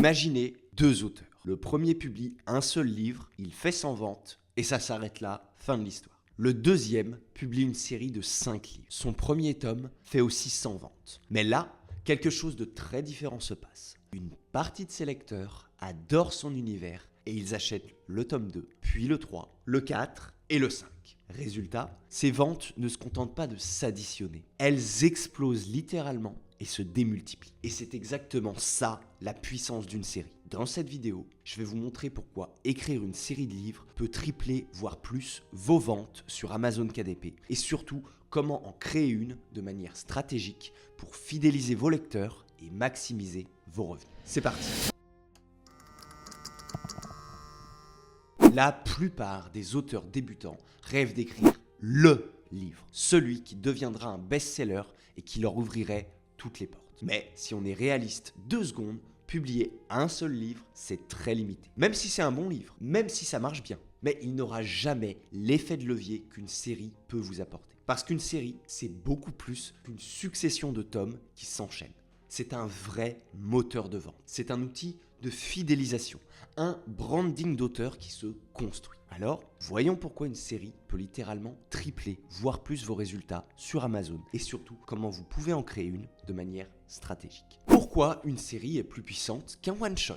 Imaginez deux auteurs. Le premier publie un seul livre, il fait 100 ventes et ça s'arrête là, fin de l'histoire. Le deuxième publie une série de 5 livres. Son premier tome fait aussi 100 ventes. Mais là, quelque chose de très différent se passe. Une partie de ses lecteurs adorent son univers et ils achètent le tome 2, puis le 3, le 4 et le 5. Résultat, ces ventes ne se contentent pas de s'additionner. Elles explosent littéralement et se démultiplient. Et c'est exactement ça, la puissance d'une série. Dans cette vidéo, je vais vous montrer pourquoi écrire une série de livres peut tripler, voire plus, vos ventes sur Amazon KDP. Et surtout, comment en créer une de manière stratégique pour fidéliser vos lecteurs et maximiser vos revenus. C'est parti! La plupart des auteurs débutants rêvent d'écrire LE livre, celui qui deviendra un best-seller et qui leur ouvrirait toutes les portes. Mais si on est réaliste 2 secondes, publier un seul livre, c'est très limité. Même si c'est un bon livre, même si ça marche bien, mais il n'aura jamais l'effet de levier qu'une série peut vous apporter. Parce qu'une série, c'est beaucoup plus qu'une succession de tomes qui s'enchaînent. C'est un vrai moteur de vente. C'est un outil de fidélisation, un branding d'auteur qui se construit. Alors, voyons pourquoi une série peut littéralement tripler, voire plus vos résultats sur Amazon et surtout comment vous pouvez en créer une de manière stratégique. Pourquoi une série est plus puissante qu'un one-shot?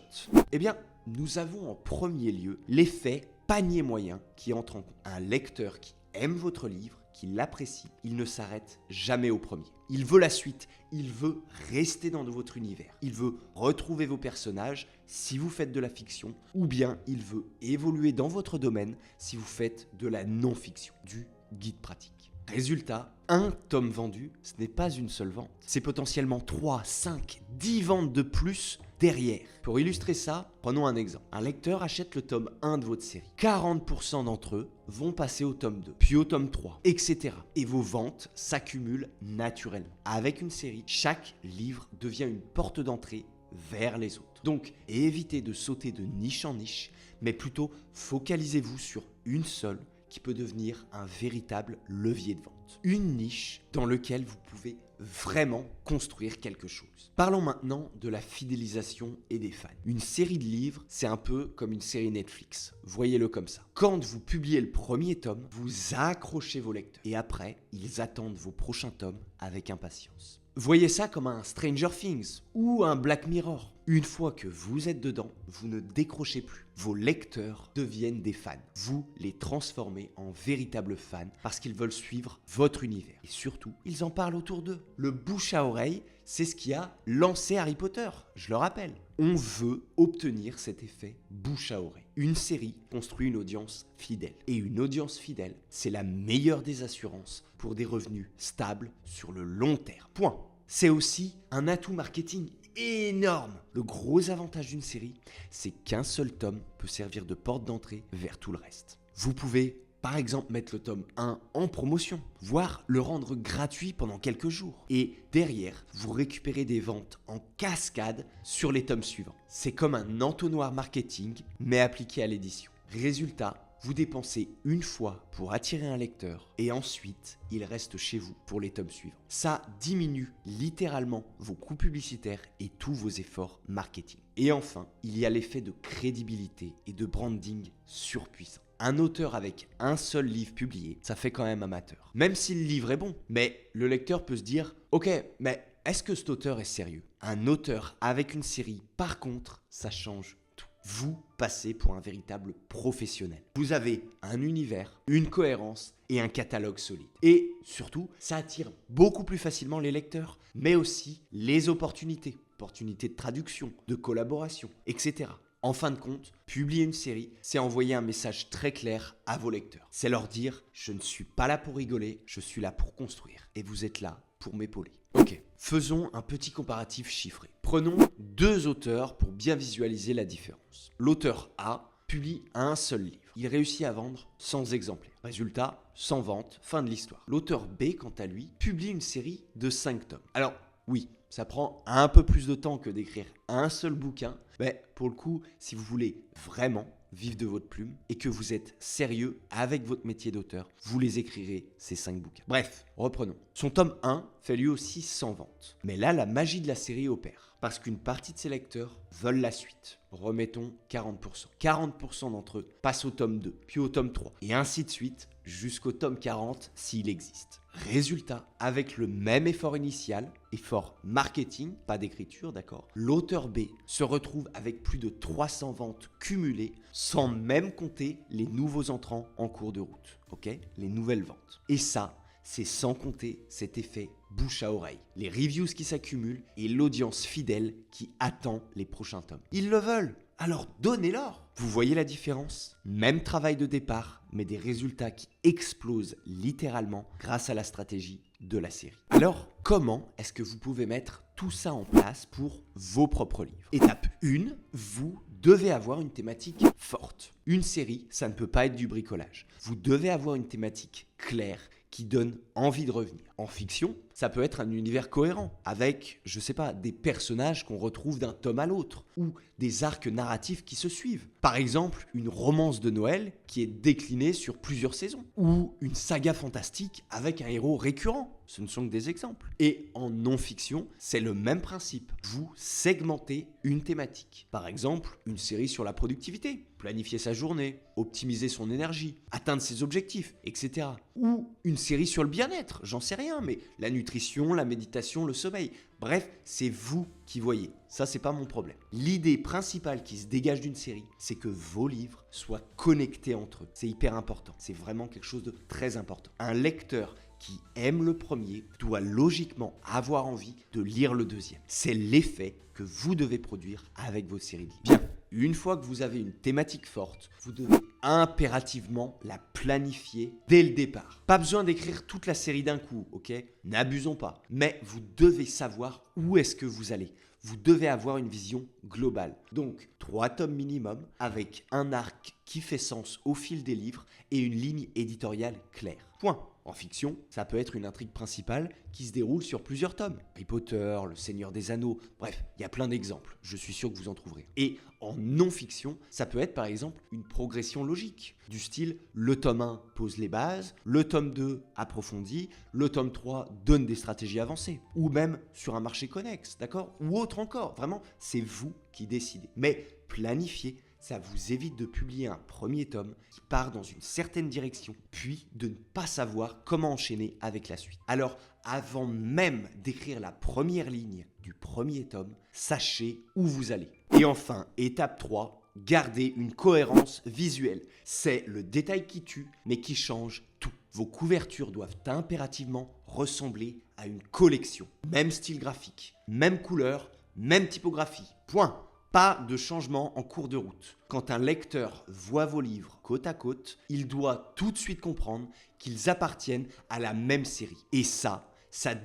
Eh bien, nous avons en premier lieu l'effet panier moyen qui entre en compte. Un lecteur qui aime votre livre, qui l'apprécie, il ne s'arrête jamais au premier. Il veut la suite, il veut rester dans votre univers, il veut retrouver vos personnages si vous faites de la fiction, ou bien il veut évoluer dans votre domaine si vous faites de la non-fiction, du guide pratique. Résultat, un tome vendu, ce n'est pas une seule vente, c'est potentiellement 3, 5, 10 ventes de plus derrière. Pour illustrer ça, prenons un exemple. Un lecteur achète le tome 1 de votre série. 40% d'entre eux vont passer au tome 2, puis au tome 3, etc. Et vos ventes s'accumulent naturellement. Avec une série, chaque livre devient une porte d'entrée vers les autres. Donc, évitez de sauter de niche en niche, mais plutôt focalisez-vous sur une seule qui peut devenir un véritable levier de vente. Une niche dans laquelle vous pouvez vraiment construire quelque chose. Parlons maintenant de la fidélisation et des fans. Une série de livres, c'est un peu comme une série Netflix. Voyez-le comme ça. Quand vous publiez le premier tome, vous accrochez vos lecteurs. Et après, ils attendent vos prochains tomes avec impatience. Voyez ça comme un Stranger Things ou un Black Mirror. Une fois que vous êtes dedans, vous ne décrochez plus. Vos lecteurs deviennent des fans. Vous les transformez en véritables fans parce qu'ils veulent suivre votre univers. Et surtout, ils en parlent autour d'eux. Le bouche à oreille, c'est ce qui a lancé Harry Potter, je le rappelle. On veut obtenir cet effet bouche à oreille. Une série construit une audience fidèle. Et une audience fidèle, c'est la meilleure des assurances pour des revenus stables sur le long terme. Point. C'est aussi un atout marketing énorme. Le gros avantage d'une série, c'est qu'un seul tome peut servir de porte d'entrée vers tout le reste. Vous pouvez par exemple mettre le tome 1 en promotion, voire le rendre gratuit pendant quelques jours. Et derrière, vous récupérez des ventes en cascade sur les tomes suivants. C'est comme un entonnoir marketing, mais appliqué à l'édition. Résultat, vous dépensez une fois pour attirer un lecteur et ensuite, il reste chez vous pour les tomes suivants. Ça diminue littéralement vos coûts publicitaires et tous vos efforts marketing. Et enfin, il y a l'effet de crédibilité et de branding surpuissant. Un auteur avec un seul livre publié, ça fait quand même amateur. Même si le livre est bon, mais le lecteur peut se dire « Ok, mais est-ce que cet auteur est sérieux ?» Un auteur avec une série, par contre, ça change tout. Vous passez pour un véritable professionnel. Vous avez un univers, une cohérence et un catalogue solide. Et surtout, ça attire beaucoup plus facilement les lecteurs, mais aussi les opportunités. Opportunités de traduction, de collaboration, etc. En fin de compte, publier une série, c'est envoyer un message très clair à vos lecteurs. C'est leur dire « Je ne suis pas là pour rigoler, je suis là pour construire. Et vous êtes là pour m'épauler. » Ok, faisons un petit comparatif chiffré. Prenons 2 auteurs pour bien visualiser la différence. L'auteur A publie un seul livre. Il réussit à vendre 100 exemplaires. Résultat, 100 ventes, fin de l'histoire. L'auteur B, quant à lui, publie une série de 5 tomes. Alors, oui, ça prend un peu plus de temps que d'écrire un seul bouquin, mais pour le coup, si vous voulez vraiment vivre de votre plume et que vous êtes sérieux avec votre métier d'auteur, vous les écrirez ces 5 bouquins. Bref, reprenons. Son tome 1 fait lui aussi 100 ventes. Mais là, la magie de la série opère. Parce qu'une partie de ces lecteurs veulent la suite. Remettons 40%. 40% d'entre eux passent au tome 2, puis au tome 3, et ainsi de suite jusqu'au tome 40 s'il existe. Résultat, avec le même effort initial, effort marketing, pas d'écriture, d'accord, l'auteur B se retrouve avec plus de 300 ventes cumulées, sans même compter les nouveaux entrants en cours de route, ok, les nouvelles ventes. Et ça, c'est sans compter cet effet bouche à oreille, les reviews qui s'accumulent et l'audience fidèle qui attend les prochains tomes. Ils le veulent, alors donnez-leur. Vous voyez la différence? Même travail de départ, mais des résultats qui explosent littéralement grâce à la stratégie de la série. Alors, comment est-ce que vous pouvez mettre tout ça en place pour vos propres livres? Étape 1, vous devez avoir une thématique forte. Une série, ça ne peut pas être du bricolage. Vous devez avoir une thématique claire qui donne envie de revenir. En fiction, ça peut être un univers cohérent, avec, je sais pas, des personnages qu'on retrouve d'un tome à l'autre, ou des arcs narratifs qui se suivent. Par exemple, une romance de Noël qui est déclinée sur plusieurs saisons, ou une saga fantastique avec un héros récurrent. Ce ne sont que des exemples. Et en non-fiction, c'est le même principe. Vous segmentez une thématique. Par exemple, une série sur la productivité, planifier sa journée, optimiser son énergie, atteindre ses objectifs, etc. Ou une série sur le bien-être, j'en sais rien, mais la nutrition, la méditation, le sommeil. Bref, c'est vous qui voyez. Ça, c'est pas mon problème. L'idée principale qui se dégage d'une série, c'est que vos livres soient connectés entre eux. C'est hyper important. C'est vraiment quelque chose de très important. Un lecteur qui aime le premier doit logiquement avoir envie de lire le deuxième. C'est l'effet que vous devez produire avec vos séries de livres. Bien, une fois que vous avez une thématique forte, vous devez impérativement la planifier dès le départ. Pas besoin d'écrire toute la série d'un coup, ok? N'abusons pas. Mais vous devez savoir où est-ce que vous allez. Vous devez avoir une vision globale. Donc, 3 tomes minimum avec un arc qui fait sens au fil des livres et une ligne éditoriale claire. Point. En fiction, ça peut être une intrigue principale qui se déroule sur plusieurs tomes. Harry Potter, Le Seigneur des Anneaux, bref, il y a plein d'exemples. Je suis sûr que vous en trouverez. Et en non-fiction, ça peut être par exemple une progression logique. Du style, le tome 1 pose les bases, le tome 2 approfondit, le tome 3 donne des stratégies avancées. Ou même sur un marché connexe, d'accord? Ou autre encore. Vraiment, c'est vous qui décidez. Mais planifiez. Ça vous évite de publier un premier tome qui part dans une certaine direction, puis de ne pas savoir comment enchaîner avec la suite. Alors, avant même d'écrire la première ligne du premier tome, sachez où vous allez. Et enfin, étape 3, gardez une cohérence visuelle. C'est le détail qui tue, mais qui change tout. Vos couvertures doivent impérativement ressembler à une collection. Même style graphique, même couleur, même typographie. Point. Pas de changement en cours de route. Quand un lecteur voit vos livres côte à côte, il doit tout de suite comprendre qu'ils appartiennent à la même série. Et ça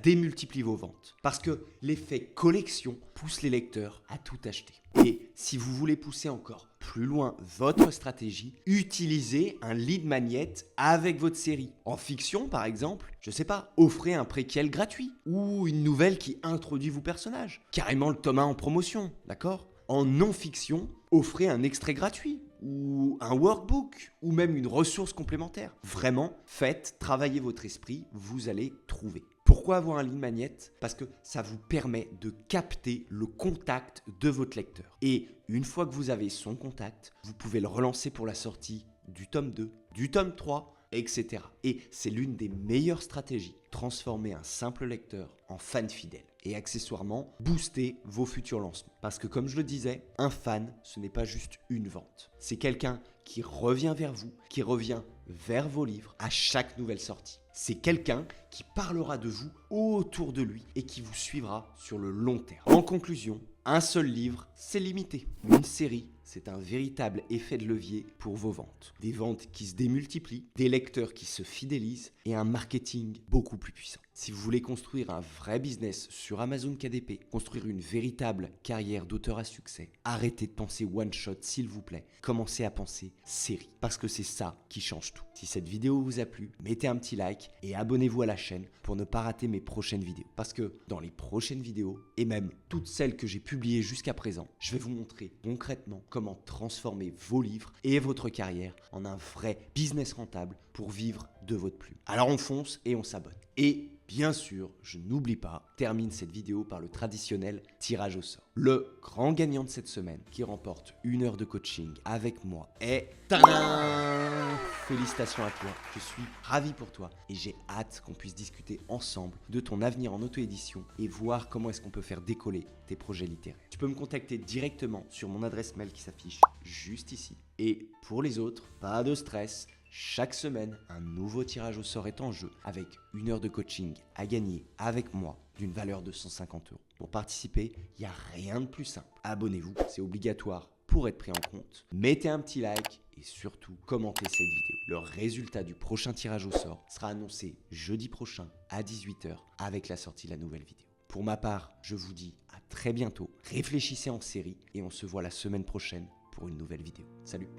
démultiplie vos ventes. Parce que l'effet collection pousse les lecteurs à tout acheter. Et si vous voulez pousser encore plus loin votre stratégie, utilisez un lead magnet avec votre série. En fiction, par exemple, je sais pas, offrez un préquel gratuit ou une nouvelle qui introduit vos personnages. Carrément le tome 1 en promotion, d'accord ? En non-fiction, offrez un extrait gratuit ou un workbook ou même une ressource complémentaire. Vraiment, faites travailler votre esprit, vous allez trouver. Pourquoi avoir un lead magnet? Parce que ça vous permet de capter le contact de votre lecteur. Et une fois que vous avez son contact, vous pouvez le relancer pour la sortie du tome 2, du tome 3, etc. Et c'est l'une des meilleures stratégies. Transformer un simple lecteur en fan fidèle. Et accessoirement, booster vos futurs lancements. Parce que comme je le disais, un fan, ce n'est pas juste une vente. C'est quelqu'un qui revient vers vous, qui revient vers vos livres à chaque nouvelle sortie. C'est quelqu'un qui parlera de vous autour de lui et qui vous suivra sur le long terme. En conclusion, un seul livre, c'est limité. Une série, c'est un véritable effet de levier pour vos ventes. Des ventes qui se démultiplient, des lecteurs qui se fidélisent et un marketing beaucoup plus puissant. Si vous voulez construire un vrai business sur Amazon KDP, construire une véritable carrière d'auteur à succès, arrêtez de penser one shot s'il vous plaît. Commencez à penser série parce que c'est ça qui change tout. Si cette vidéo vous a plu, mettez un petit like et abonnez-vous à la chaîne pour ne pas rater mes prochaines vidéos. Parce que dans les prochaines vidéos, et même toutes celles que j'ai publiées jusqu'à présent, je vais vous montrer concrètement comment transformer vos livres et votre carrière en un vrai business rentable pour vivre de votre plume. Alors on fonce et on s'abonne. Et bien sûr, je n'oublie pas, termine cette vidéo par le traditionnel tirage au sort. Le grand gagnant de cette semaine qui remporte 1 heure de coaching avec moi est... Tadam! Félicitations à toi, je suis ravi pour toi et j'ai hâte qu'on puisse discuter ensemble de ton avenir en auto-édition et voir comment est-ce qu'on peut faire décoller tes projets littéraires. Tu peux me contacter directement sur mon adresse mail qui s'affiche juste ici. Et pour les autres, pas de stress, chaque semaine, un nouveau tirage au sort est en jeu avec 1 heure de coaching à gagner avec moi d'une valeur de 150 €. Pour participer, il n'y a rien de plus simple. Abonnez-vous, c'est obligatoire pour être pris en compte. Mettez un petit like et surtout commentez cette vidéo. Le résultat du prochain tirage au sort sera annoncé jeudi prochain à 18 h avec la sortie de la nouvelle vidéo. Pour ma part, je vous dis à très bientôt. Réfléchissez en série et on se voit la semaine prochaine pour une nouvelle vidéo. Salut!